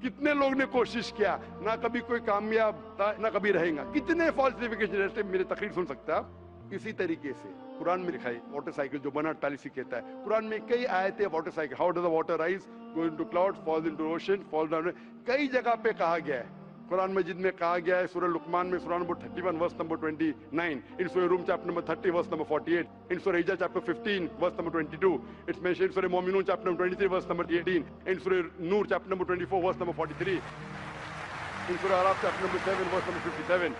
कितने लोग ने कोशिश किया, ना कभी कोई कामयाब था ना कभी रहेगा। कितने फॉल्सिफिकेशन जैसे मेरे तकरीर सुन सकते हैं आप। इसी तरीके से कुरान में लिखा है वाटर साइकिल, जो बर्नार्ड टैलिसी कहता है। कुरान में कई आयतें water cycle, how does the water rise, go into clouds, falls into ocean, fall down, कई जगह पे कहा गया है। कुरान मजिद में कहा गया है सूरह लुकमान में सूरह number 31 verse number 29, in Surah Rum chapter number 30 verse number 48, in Surah Hijr chapter 15 verse number 22, it's mentioned Surah Mominoon chapter number 23 verse number 18, in Surah Noor chapter number 24 verse number 43, in Surah Araf chapter number 7 verse number 57.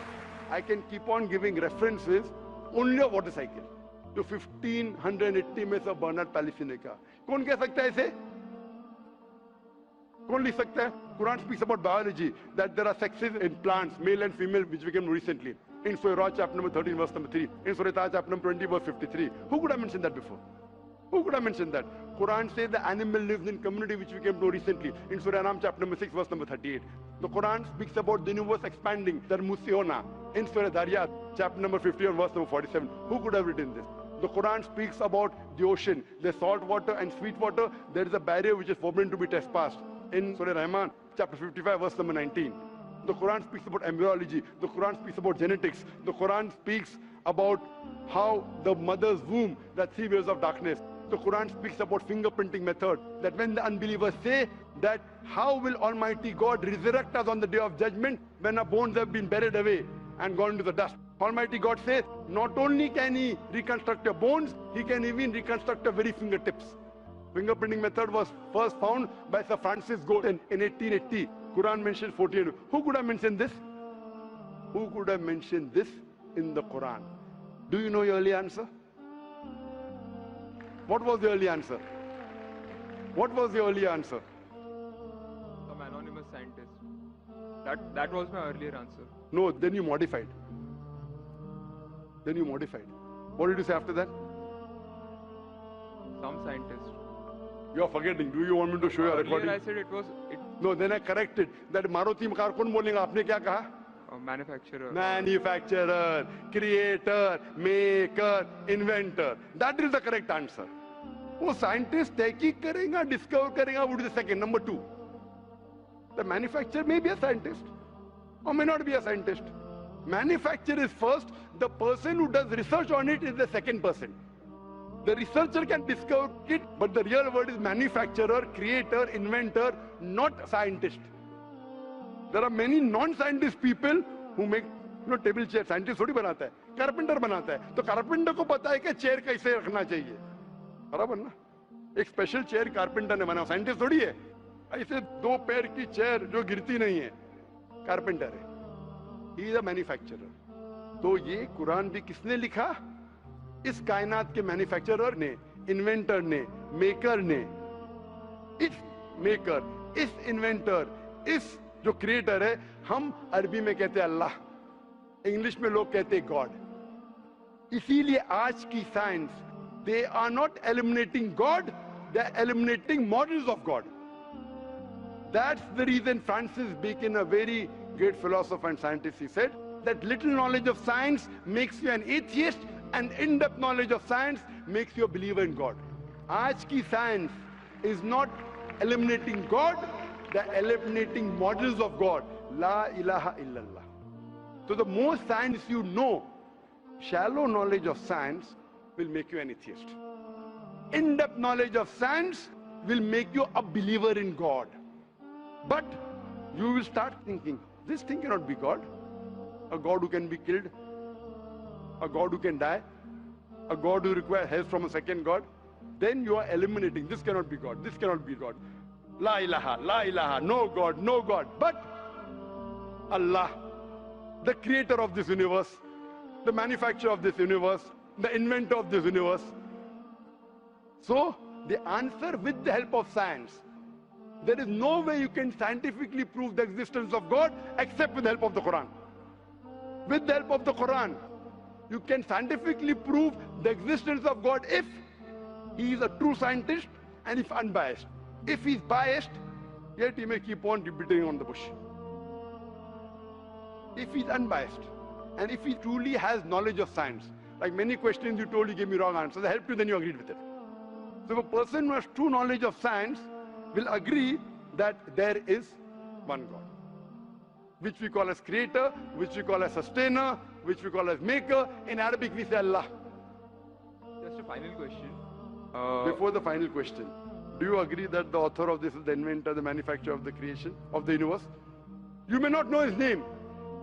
I can keep on giving references only of water cycle. जो 1580 में से Bernard टैलिसी ने कहा। कौन कह सकता है इसे? कौन लिख सकता है? Quran speaks about biology, that there are sexes in plants, male and female, which we came recently. In Surah Ra chapter number 13 verse number 3. In Surah Taha chapter number 20 verse 53. Who could have mentioned that before? Who could have mentioned that? Quran says the animal lives in community, which we came to recently in Surah Ram chapter number 6 verse number 38. The Quran speaks about the universe expanding, Darmusiona, in Surah Dariyat chapter number 51 verse number 47. Who could have written this? The Quran speaks about the ocean, the salt water and sweet water. There is a barrier which is forbidden to be trespassed in Surah Rahman chapter 55 verse number 19. The Quran speaks about embryology. The Quran speaks about genetics. The Quran speaks about how the mother's womb, that 3 years of darkness. The Quran speaks about fingerprinting method, that when the unbelievers say that how will Almighty God resurrect us on the day of judgment when our bones have been buried away and gone to the dust. Almighty God says not only can He reconstruct your bones, He can even reconstruct your very fingertips. Fingerprinting method was first found by Sir Francis Galton in 1880. Quran mentions 48. Who could have mentioned this? Who could have mentioned this in the Quran? Do you know your early answer? What was the early answer? What was the early answer? Some anonymous scientist. That was my earlier answer. No, then you modified. Then you modified. What did you say after that? Some scientist. You are forgetting. Do you want me to show you a recording? Earlier I said it was No, then I corrected. That Maruti car kaun bolenga? Aapne kya kaha? a manufacturer. Manufacturer, creator, maker, inventor. That is the correct answer. वो scientist तहकीक करेगा, discover करेगा, would be the second. Number 2, the manufacturer may be a scientist or may not be a scientist. Manufacturer is first. The person who does research on it is the second person. The researcher can discover it, but the real word is manufacturer, creator, inventor, not scientist. There are many non-scientist people who make table chair. Scientist थोड़ी बनाता है, carpenter बनाता है. तो carpenter को पता है कि chair कैसे रखना चाहिए. बराबर ना? एक स्पेशल चेयर कारपेंटर ने बनाया, साइंटिस्ट थोड़ी है. ऐसे 2 पैर की चेयर जो गिरती नहीं है, कारपेंटर है. He is a manufacturer. तो ये कुरान भी किसने लिखा? इस कायनात के मैन्युफैक्चरर ने, इन्वेंटर ने, मेकर ने. इस मेकर, इस इन्वेंटर, इस जो क्रिएटर है, हम अरबी में कहते हैं अल्लाह, इंग्लिश में लोग कहते हैं गॉड. इसीलिए आज की science, they are not eliminating God, they are eliminating models of God. That's the reason Francis Bacon, a very great philosopher and scientist, he said that little knowledge of science makes you an atheist and in-depth knowledge of science makes you a believer in God. Aaj ki science is not eliminating God, they are eliminating models of God. La ilaha illallah. So the more science you know, shallow knowledge of science will make you an atheist. In-depth knowledge of science will make you a believer in God. But you will start thinking, this thing cannot be God. A God who can be killed, a God who can die, a God who requires help from a second God. Then you are eliminating, this cannot be God, this cannot be God. La ilaha, no God, no God. But Allah, the creator of this universe, the manufacturer of this universe, the inventor of this universe. So, the answer with the help of science. There is no way you can scientifically prove the existence of God except with the help of the Quran. With the help of the Quran, you can scientifically prove the existence of God if he is a true scientist and if unbiased. If he is biased, yet he may keep on beating on the bush. If he is unbiased and if he truly has knowledge of science, like many questions you told, you gave me wrong answers. I helped you, then you agreed with it. So a person who has true knowledge of science will agree that there is one God, which we call as creator, which we call as sustainer, which we call as maker. In Arabic we say Allah. Just a final question. Before the final question, do you agree that the author of this is the inventor, the manufacturer of the creation, of the universe? You may not know his name.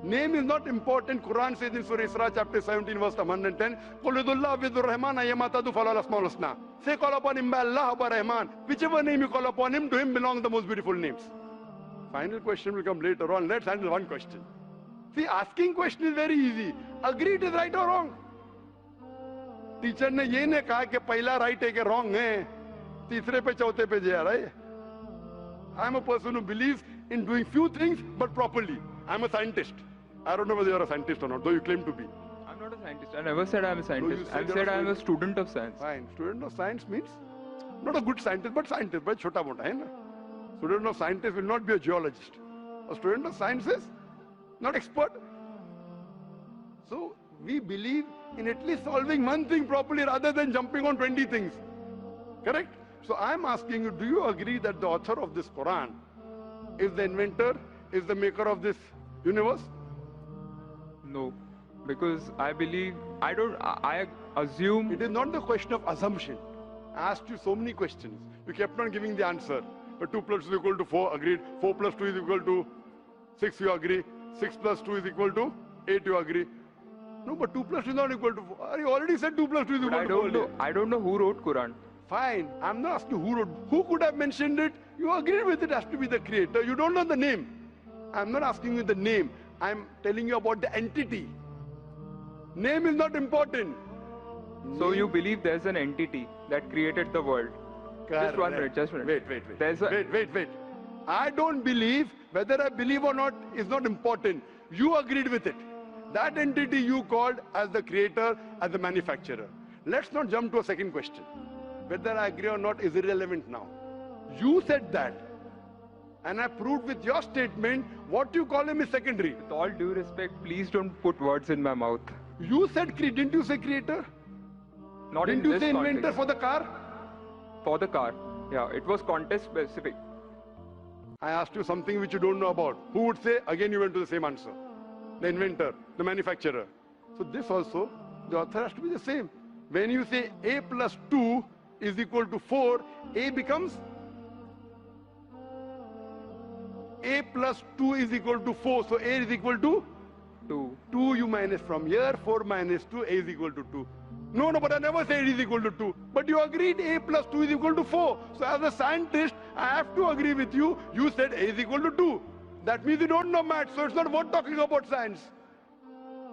Name is not important. Quran says in Surah Isra chapter 17 verse 110, قُلْ ادُ اللَّهُ وِذُ الرَّحْمَانَ أَيَّمَا تَدْعُوا فَلَهُ الْأَسْمَاءُ الْحُسْنَى. Say call upon him by Allah or by Rahman. Whichever name you call upon him, to him belong the most beautiful names. Final question will come later on. Let's handle one question. See, asking question is very easy. Agree it is right or wrong. Teacher ने ये नहीं कहा कि पहला right है कि wrong है, तीसरे पे चौथे पे जा रहा है. I am a person who believes in doing few things but properly. I am a scientist. I don't know whether you are a scientist or not, though you claim to be. I'm not a scientist. I never said I'm a scientist. said I you're said a I'm a student. student of science. Fine. Student of science means not a good scientist, but scientist. But chota mota, hai na? Student of scientist will not be a geologist. A student of science is not expert. So we believe in at least solving one thing properly rather than jumping on 20 things. Correct? So I'm asking you, do you agree that the author of this Quran is the inventor, is the maker of this universe? No, because I believe, I assume. It is not the question of assumption. I asked you so many questions. You kept on giving the answer. But 2 plus 2 is equal to 4, agreed. 4 plus 2 is equal to 6, you agree. 6 plus 2 is equal to 8, you agree. No, but 2 plus 2 is not equal to 4. You already said 2 plus 2 is But equal to 4. I don't know who wrote Quran. Fine. I'm not asking who wrote. Who could have mentioned it? You agreed with it has to be the creator. You don't know the name. I'm not asking you the name. I'm telling you about the entity. Name is not important. So you believe there's an entity that created the world? Just 1 minute, just 1 minute. Wait. Wait. I don't believe. Whether I believe or not is not important. You agreed with it. That entity you called as the creator, as the manufacturer. Let's not jump to a second question. Whether I agree or not is irrelevant now. You said that. And I proved with your statement what you call him is secondary. With all due respect, please don't put words in my mouth. You said, didn't you say creator? Not Didn't in you this say inventor context. for the car? For the car. Yeah, it was context specific. I asked you something which you don't know about. Who would say? Again, you went to the same answer. The inventor, the manufacturer. So this also, the author has to be the same. When you say A plus 2 is equal to 4, A becomes A plus 2 is equal to 4. So A is equal to 2. 2 you minus from here, 4 minus 2, A is equal to 2. No, but I never said it is equal to 2. But you agreed A plus 2 is equal to 4. So as a scientist, I have to agree with you. You said A is equal to 2. That means you don't know math, so it's not worth talking about science.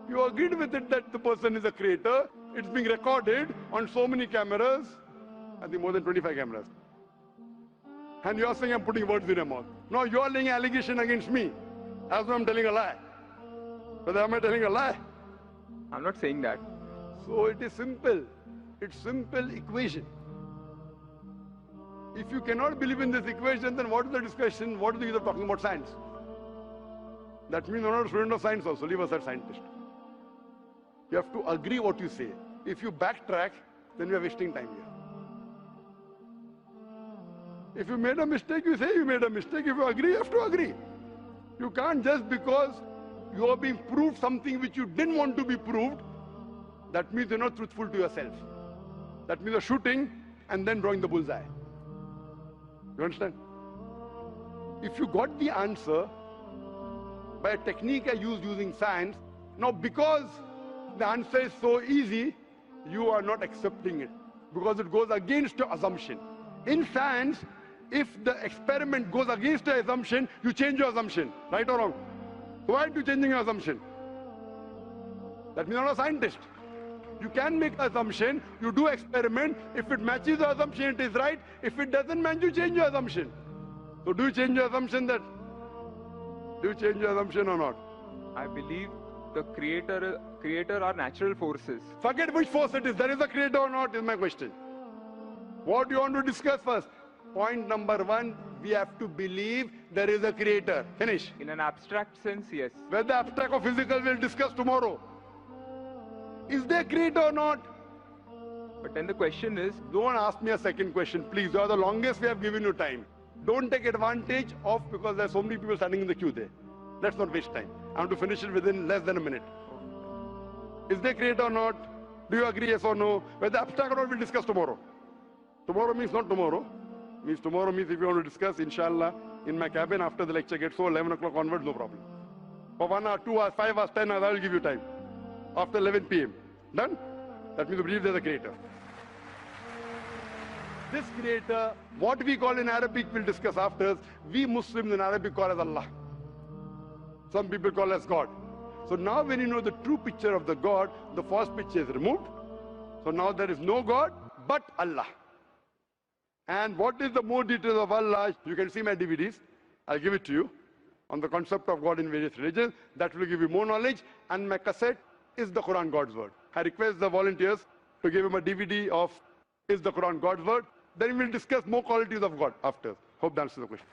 You agreed with it that the person is a creator. It's being recorded on so many cameras. I think more than 25 cameras. And you are saying I'm putting words in your mouth. No, you are laying an allegation against me. As though I'm telling a lie. Whether am I telling a lie? I'm not saying that. So it is simple. It's simple equation. If you cannot believe in this equation, then what is the discussion? What is the use of talking about science? That means you're not a student of science also. Leave aside scientist. You have to agree what you say. If you backtrack, then you are wasting time here. If you made a mistake, you say you made a mistake. If you agree, you have to agree. You can't just because you are being proved something which you didn't want to be proved, that means you're not truthful to yourself. That means you're shooting and then drawing the bullseye. You understand? If you got the answer by a technique I use using science, now because the answer is so easy, you are not accepting it because it goes against your assumption. In science, if the experiment goes against your assumption, you change your assumption, right or wrong? Why are you changing your assumption? That means you're not a scientist. You can make an assumption, you do experiment, if it matches the assumption, it is right. If it doesn't match, you change your assumption. So do you change your assumption then? Do you change your assumption or not? I believe the creator are natural forces. Forget which force it is. There is a creator or not is my question. What do you want to discuss first? Point number 1, we have to believe there is a creator. Finish. In an abstract sense, yes. Whether abstract or physical, we'll discuss tomorrow. Is there a creator or not? But then the question is, Don't ask me a second question, please. You are the longest we have given you time. Don't take advantage of because there are so many people standing in the queue there. Let's not waste time. I want to finish it within less than a minute. Is there a creator or not? Do you agree, yes or no? Whether abstract or not, we'll discuss tomorrow. Tomorrow means not tomorrow. Tomorrow means if you want to discuss, inshallah, in my cabin after the lecture gets so 11 o'clock onwards, no problem. For 1 hour, 2 hours, 5 hours, 10 hours, I will give you time. After 11 p.m. Done? That means you believe there's a creator. This creator, what we call in Arabic, we'll discuss after. We Muslims in Arabic call as Allah. Some people call as God. So now when you know the true picture of the God, the false picture is removed. So now there is no God but Allah. And what is the more details of Allah? You can see my DVDs. I'll give it to you on the concept of God in various religions. That will give you more knowledge. And my cassette Is the Quran God's word? I request the volunteers to give him a DVD of Is the Quran God's word? Then we'll discuss more qualities of God after. Hope that answers the question.